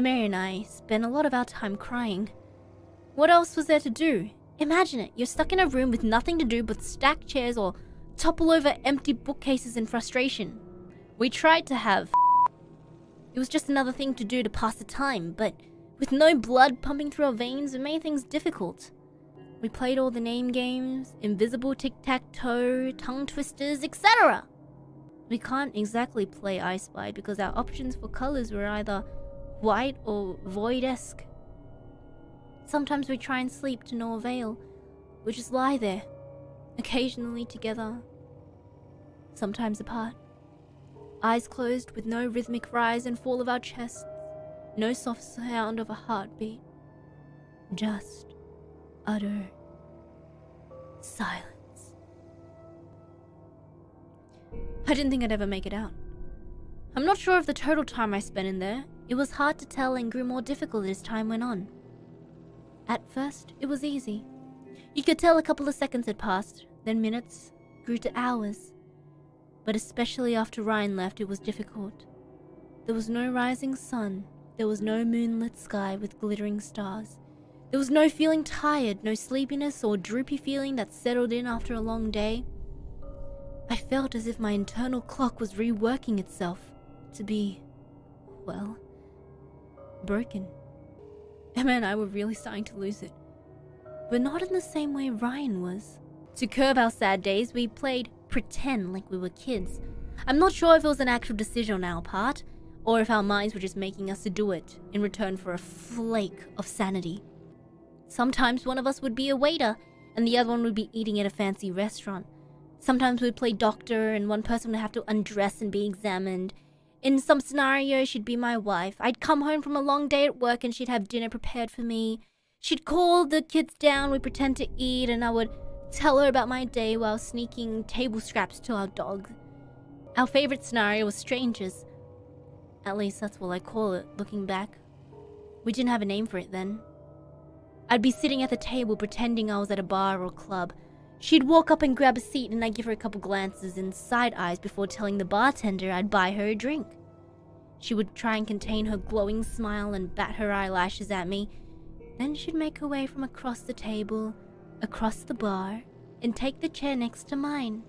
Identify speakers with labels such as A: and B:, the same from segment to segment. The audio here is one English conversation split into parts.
A: Emery and I spent a lot of our time crying. What else was there to do? Imagine it, you're stuck in a room with nothing to do but stack chairs or topple over empty bookcases in frustration. We tried to have it was just another thing to do to pass the time, but with no blood pumping through our veins, it made things difficult. We played all the name games, invisible tic-tac-toe, tongue twisters, etc. We can't exactly play I Spy because our options for colors were either white or void-esque. Sometimes we try and sleep to no avail. We just lie there, occasionally together, sometimes apart. Eyes closed with no rhythmic rise and fall of our chests, no soft sound of a heartbeat. Just utter silence. I didn't think I'd ever make it out. I'm not sure of the total time I spent in there. It was hard to tell and grew more difficult as time went on. At first, it was easy. You could tell a couple of seconds had passed, then minutes grew to hours. But especially after Ryan left, it was difficult. There was no rising sun. There was no moonlit sky with glittering stars. There was no feeling tired, no sleepiness or droopy feeling that settled in after a long day. I felt as if my internal clock was reworking itself to be, well, broken. Emma and I were really starting to lose it. But not in the same way Ryan was. To curb our sad days, we played pretend like we were kids. I'm not sure if it was an actual decision on our part, or if our minds were just making us to do it in return for a flake of sanity. Sometimes one of us would be a waiter, and the other one would be eating at a fancy restaurant. Sometimes we'd play doctor, and one person would have to undress and be examined. In some scenario, she'd be my wife. I'd come home from a long day at work, and she'd have dinner prepared for me. She'd call the kids down, we'd pretend to eat, and I would tell her about my day while sneaking table scraps to our dog. Our favorite scenario was strangers. At least that's what I call it, looking back. We didn't have a name for it then. I'd be sitting at the table pretending I was at a bar or club. She'd walk up and grab a seat and I'd give her a couple glances and side eyes before telling the bartender I'd buy her a drink. She would try and contain her glowing smile and bat her eyelashes at me. Then she'd make her way from across the table, across the bar, and take the chair next to mine.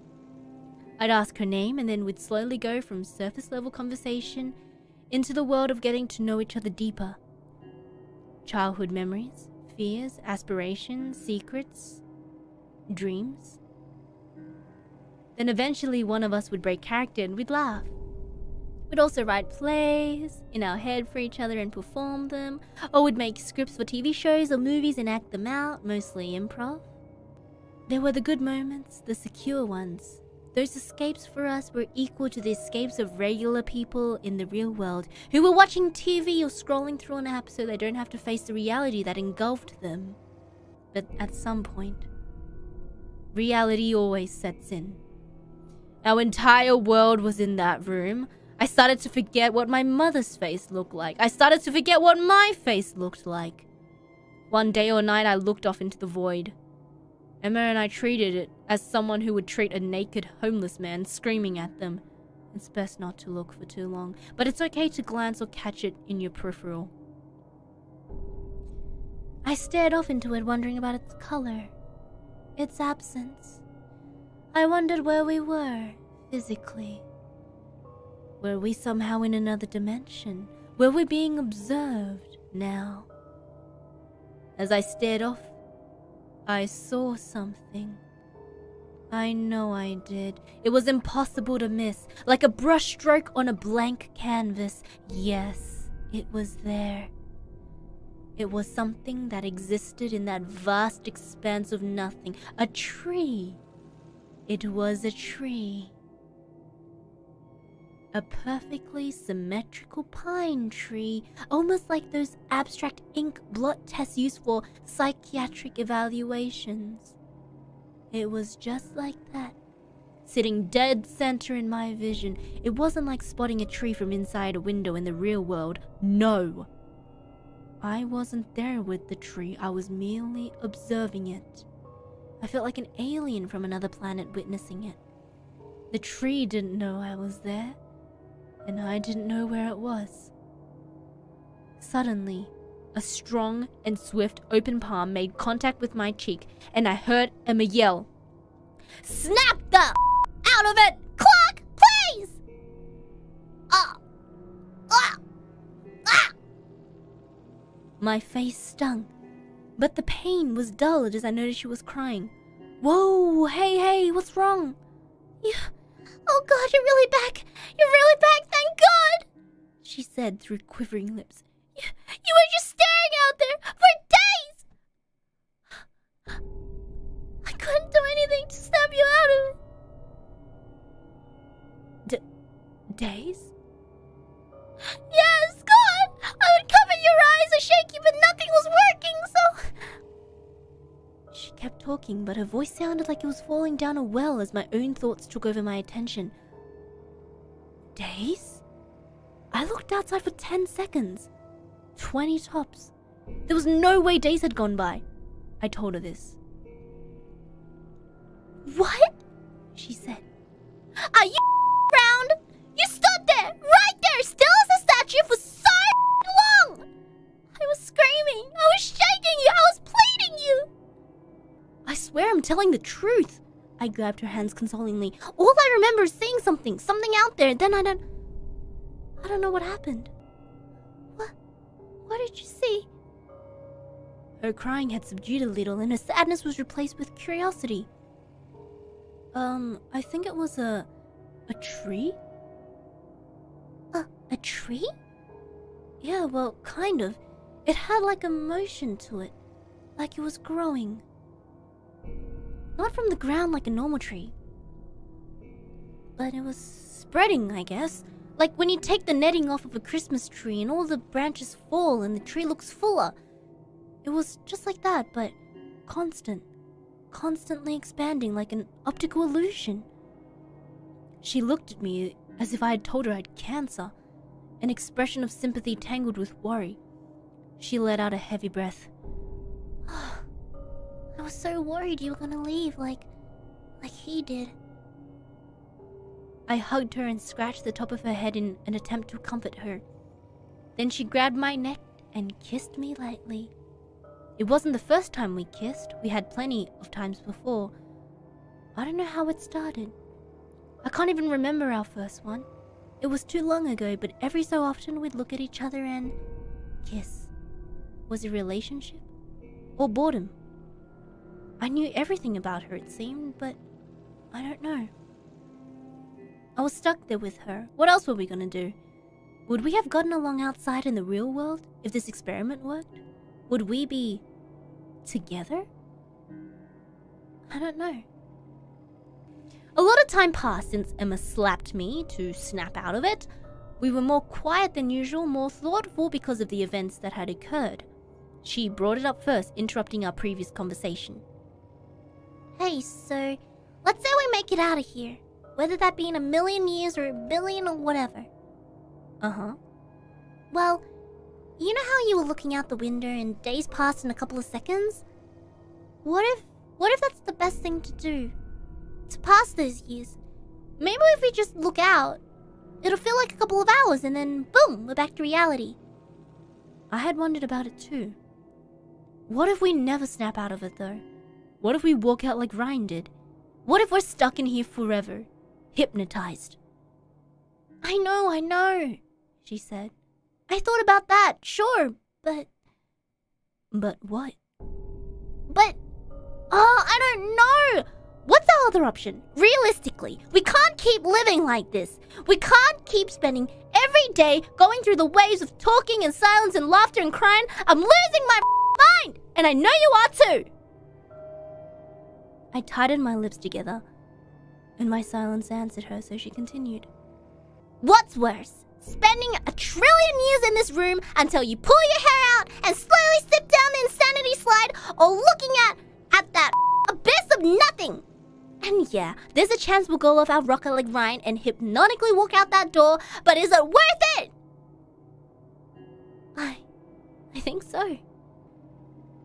A: I'd ask her name and then we'd slowly go from surface level conversation into the world of getting to know each other deeper. Childhood memories, fears, aspirations, secrets, dreams. Then eventually one of us would break character and we'd laugh. We'd also write plays in our head for each other and perform them, or we'd make scripts for TV shows or movies and act them out, mostly improv. There were the good moments, the secure ones. Those escapes for us were equal to the escapes of regular people in the real world who were watching TV or scrolling through an app so they don't have to face the reality that engulfed them. But at some point, reality always sets in. Our entire world was in that room. I started to forget what my mother's face looked like. I started to forget what my face looked like. One day or night, I looked off into the void. Emma and I treated it as someone who would treat a naked homeless man screaming at them. It's best not to look for too long, but it's okay to glance or catch it in your peripheral. I stared off into it, wondering about its color, its absence. I wondered where we were, physically. Were we somehow in another dimension? Were we being observed now? As I stared off, I saw something. I know I did. It was impossible to miss, like a brushstroke on a blank canvas. Yes, it was there. It was something that existed in that vast expanse of nothing. A tree. It was a tree. A perfectly symmetrical pine tree, almost like those abstract ink blot tests used for psychiatric evaluations. It was just like that, sitting dead center in my vision. It wasn't like spotting a tree from inside a window in the real world. No. I wasn't there with the tree. I was merely observing it. I felt like an alien from another planet witnessing it. The tree didn't know I was there, and I didn't know where it was. Suddenly, a strong and swift open palm made contact with my cheek, and I heard Emma yell, "Snap the out of it! Clock, please!" My face stung, but the pain was dulled as I noticed she was crying. "Whoa, hey, what's wrong?" "Oh God, you're really back! You're really back, thank God!" she said through quivering lips. You were just staring out there for days! I couldn't do anything to snap you out of it. Days? Yes, God! I would cover your eyes or shake you, but nothing was working, so... She kept talking, but her voice sounded like it was falling down a well as my own thoughts took over my attention. Days? I looked outside for 10 seconds. 20 tops. There was no way days had gone by. I told her this. "What?" she said. "Are you around? You stood there, right there, still as a statue for so long!" I was screaming. I was shaking you. I was pleading you. "I swear I'm telling the truth." I grabbed her hands consolingly. "All I remember is seeing something out there. Then I don't know what happened." What did you see?" Her crying had subdued a little, and her sadness was replaced with curiosity. I think it was a tree? A tree? Yeah, well, kind of. It had like a motion to it, like it was growing. Not from the ground like a normal tree, but it was spreading, I guess. Like when you take the netting off of a Christmas tree and all the branches fall and the tree looks fuller. It was just like that, but constantly expanding like an optical illusion. She looked at me as if I had told her I had cancer, an expression of sympathy tangled with worry. She let out a heavy breath. "I was so worried you were gonna leave like he did." I hugged her and scratched the top of her head in an attempt to comfort her. Then she grabbed my neck and kissed me lightly. It wasn't the first time we kissed. We had plenty of times before. I don't know how it started. I can't even remember our first one. It was too long ago, but every so often we'd look at each other and kiss. Was it a relationship? Or boredom? I knew everything about her, it seemed, but I don't know. I was stuck there with her. What else were we gonna do? Would we have gotten along outside in the real world if this experiment worked? Would we be together? I don't know. A lot of time passed since Emma slapped me to snap out of it. We were more quiet than usual, more thoughtful because of the events that had occurred. She brought it up first, interrupting our previous conversation. "Hey, so let's say we make it out of here. Whether that be in 1,000,000 years or 1,000,000,000 or whatever." "Uh-huh." "Well, you know how you were looking out the window and days passed in a couple of seconds? What if that's the best thing to do? To pass those years? Maybe if we just look out, it'll feel like a couple of hours and then boom, we're back to reality." I had wondered about it too. What if we never snap out of it though? What if we walk out like Ryan did? What if we're stuck in here forever? Hypnotized. I know, she said. "I thought about that, sure, but..." "But what?" I don't know! What's our other option? Realistically, we can't keep living like this. We can't keep spending every day going through the waves of talking and silence and laughter and crying. I'm losing my mind! And I know you are too! I tightened my lips together, and my silence answered her, so she continued. "What's worse? Spending 1,000,000,000,000 years in this room until you pull your hair out and slowly slip down the insanity slide, or looking at that abyss of nothing? And yeah, there's a chance we'll go off our rocker like Ryan and hypnotically walk out that door, but is it worth it?" I think so.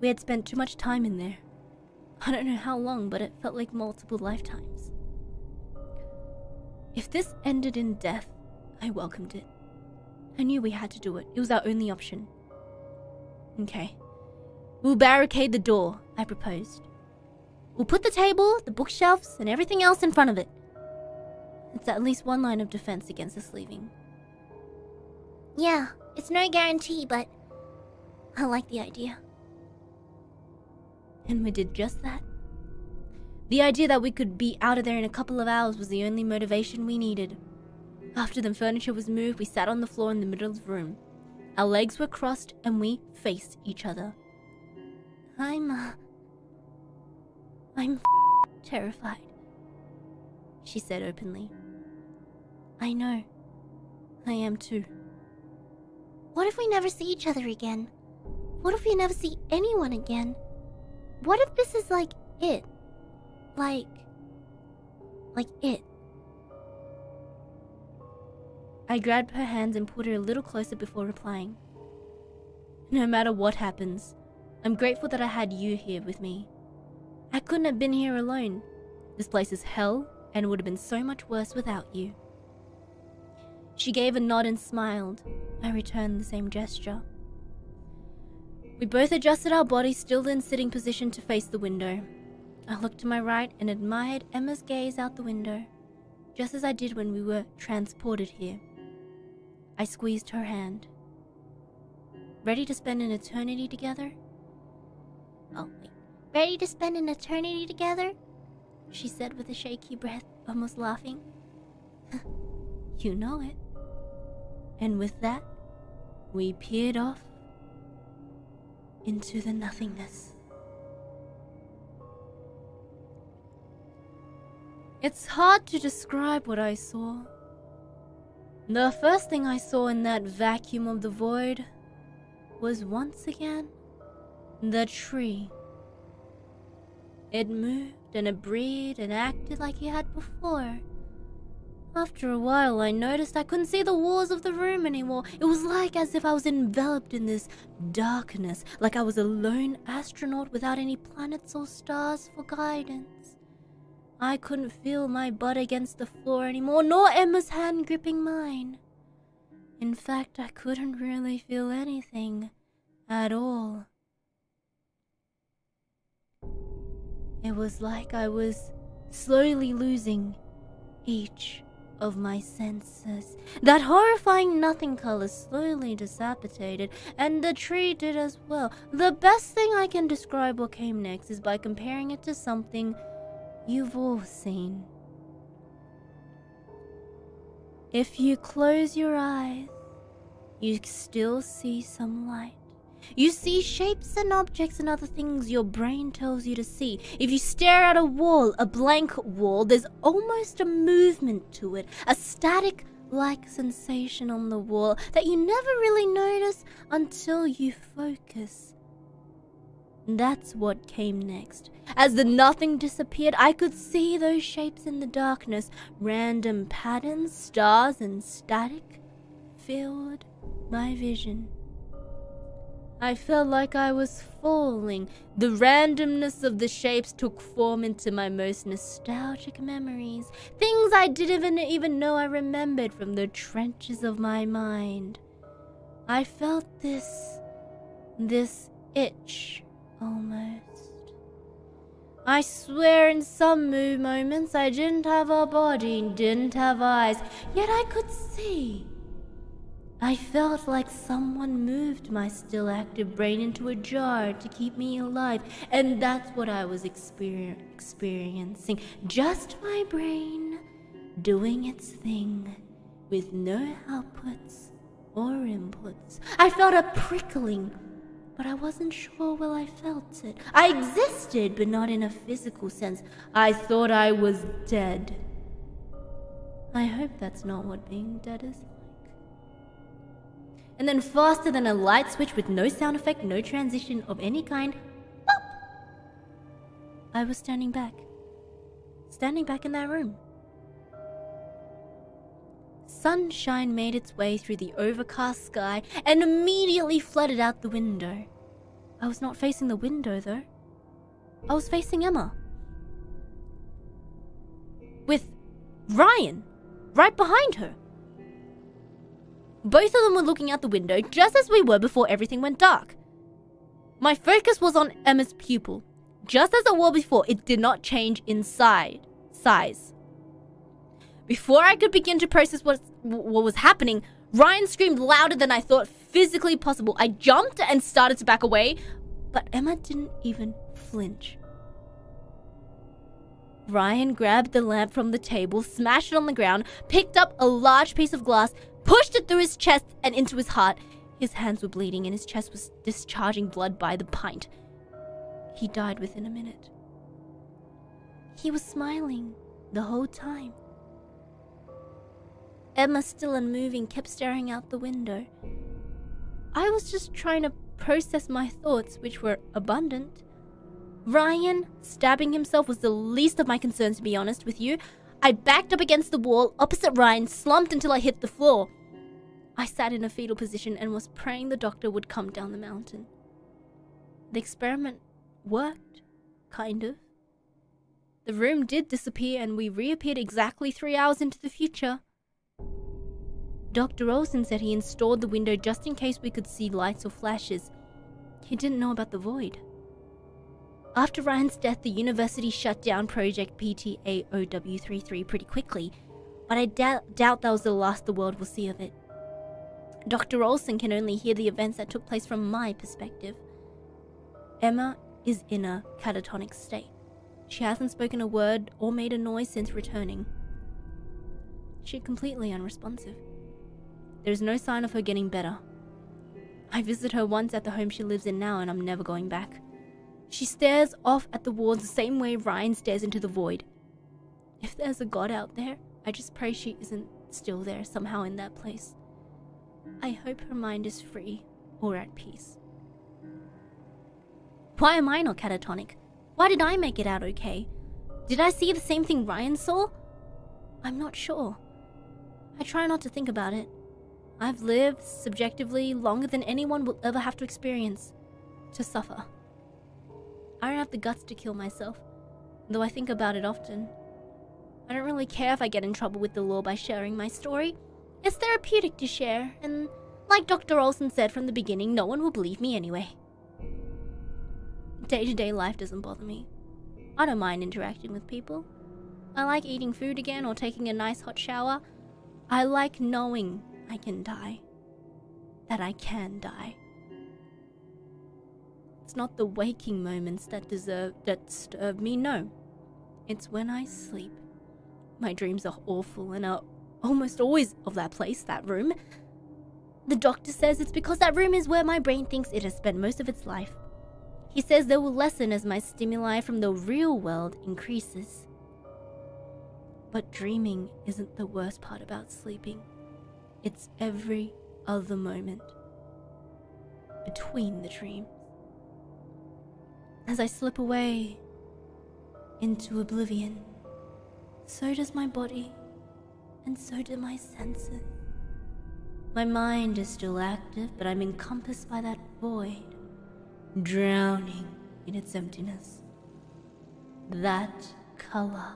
A: We had spent too much time in there. I don't know how long, but it felt like multiple lifetimes. If this ended in death, I welcomed it. I knew we had to do it. It was our only option. Okay. We'll barricade the door, I proposed. We'll put the table, the bookshelves, and everything else in front of it. It's at least one line of defense against us leaving.
B: Yeah, it's no guarantee, but I like the idea.
A: And we did just that. The idea that we could be out of there in a couple of hours was the only motivation we needed. After the furniture was moved, we sat on the floor in the middle of the room. Our legs were crossed and we faced each other. I'm terrified, she said openly. I know. I am too.
B: What if we never see each other again? What if we never see anyone again? What if this is like it? Like it.
A: I grabbed her hands and pulled her a little closer before replying. No matter what happens, I'm grateful that I had you here with me. I couldn't have been here alone. This place is hell and would have been so much worse without you. She gave a nod and smiled. I returned the same gesture. We both adjusted our bodies still in sitting position to face the window. I looked to my right and admired Emma's gaze out the window, just as I did when we were transported here. I squeezed her hand. Ready to spend an eternity together?
B: Oh, wait. Ready to spend an eternity together? She said with a shaky breath, almost laughing.
A: You know it. And with that, we peered off into the nothingness. It's hard to describe what I saw. The first thing I saw in that vacuum of the void was once again the tree. It moved and it breathed and acted like it had before. After a while, I noticed I couldn't see the walls of the room anymore. It was like as if I was enveloped in this darkness, like I was a lone astronaut without any planets or stars for guidance. I couldn't feel my butt against the floor anymore, nor Emma's hand gripping mine. In fact, I couldn't really feel anything at all. It was like I was slowly losing each of my senses. That horrifying nothing color slowly dissipated, and the tree did as well. The best thing I can describe what came next is by comparing it to something you've all seen. If you close your eyes, you still see some light. You see shapes and objects and other things your brain tells you to see. If you stare at a wall, a blank wall, there's almost a movement to it, a static-like sensation on the wall that you never really notice until you focus. That's what came next. As the nothing disappeared, I could see those shapes in the darkness. Random patterns, stars, and static filled my vision. I felt like I was falling. The randomness of the shapes took form into my most nostalgic memories. Things I didn't even know I remembered from the trenches of my mind. I felt this itch, almost. I swear in some moments I didn't have a body, didn't have eyes, yet I could see. I felt like someone moved my still active brain into a jar to keep me alive, and that's what I was experiencing. Just my brain doing its thing with no outputs or inputs. I felt a prickling, but I wasn't sure where I felt it. I existed, but not in a physical sense. I thought I was dead. I hope that's not what being dead is like. And then faster than a light switch with no sound effect, no transition of any kind, pop! I was standing back in that room. Sunshine made its way through the overcast sky and immediately flooded out the window. I was not facing the window though. I was facing Emma. With Ryan right behind her. Both of them were looking out the window just as we were before everything went dark. My focus was on Emma's pupil. Just as it was before, it did not change in size. Before I could begin to process what was happening, Ryan screamed louder than I thought physically possible. I jumped and started to back away, but Emma didn't even flinch. Ryan grabbed the lamp from the table, smashed it on the ground, picked up a large piece of glass, pushed it through his chest and into his heart. His hands were bleeding and his chest was discharging blood by the pint. He died within a minute. He was smiling the whole time. Emma, still unmoving, kept staring out the window. I was just trying to process my thoughts, which were abundant. Ryan stabbing himself was the least of my concerns, to be honest with you. I backed up against the wall opposite Ryan, slumped until I hit the floor. I sat in a fetal position and was praying the doctor would come down the mountain. The experiment worked, kind of. The room did disappear and we reappeared exactly 3 hours into the future. Dr. Olsen said he installed the window just in case we could see lights or flashes. He didn't know about the void. After Ryan's death, the university shut down Project PTAOW33 pretty quickly, but I doubt that was the last the world will see of it. Dr. Olsen can only hear the events that took place from my perspective. Emma is in a catatonic state. She hasn't spoken a word or made a noise since returning. She's completely unresponsive. There's no sign of her getting better. I visited her once at the home she lives in now and I'm never going back. She stares off at the walls the same way Ryan stares into the void. If there's a God out there, I just pray she isn't still there somehow in that place. I hope her mind is free or at peace. Why am I not catatonic? Why did I make it out okay? Did I see the same thing Ryan saw? I'm not sure. I try not to think about it. I've lived, subjectively, longer than anyone will ever have to experience. To suffer. I don't have the guts to kill myself, though I think about it often. I don't really care if I get in trouble with the law by sharing my story. It's therapeutic to share, and like Dr. Olsen said from the beginning, no one will believe me anyway. Day-to-day life doesn't bother me. I don't mind interacting with people. I like eating food again or taking a nice hot shower. I like knowing I can die. That I can die. It's not the waking moments that disturb me, no. It's when I sleep. My dreams are awful and are almost always of that place, that room. The doctor says it's because that room is where my brain thinks it has spent most of its life. He says they will lessen as my stimuli from the real world increases. But dreaming isn't the worst part about sleeping. It's every other moment between the dreams. As I slip away into oblivion, so does my body, and so do my senses. My mind is still active, but I'm encompassed by that void, drowning in its emptiness. That color,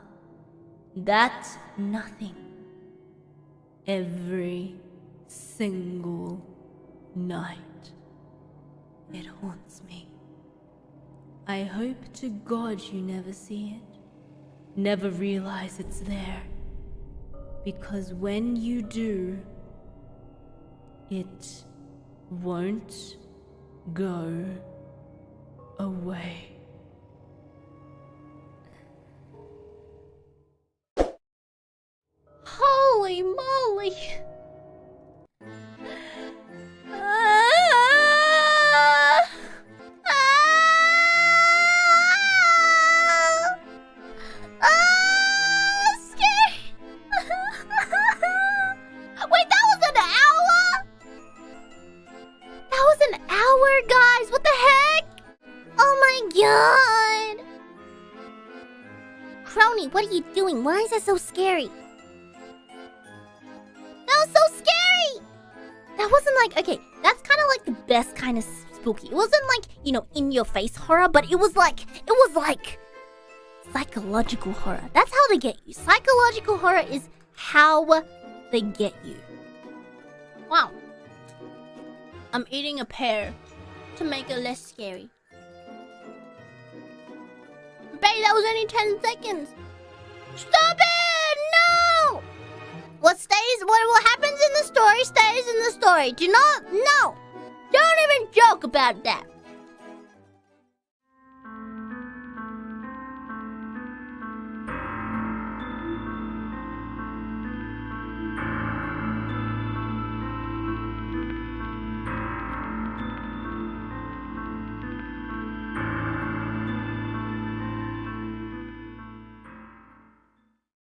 A: that nothing, every single night, it haunts me. I hope to God you never see it, never realize it's there, because when you do, it won't go away. Holy moly!
B: What are you doing? Why is that so scary? That was so scary! That wasn't like, okay, that's kind of like the best kind of spooky. It wasn't like, you know, in your face horror, but it was like psychological horror. That's how they get you. Psychological horror is how they get you. Wow.
A: I'm eating a pear to make it less scary.
B: say that was only 10 seconds. Stop it! No! What happens in the story stays in the story. Do not, no! Don't even joke about that.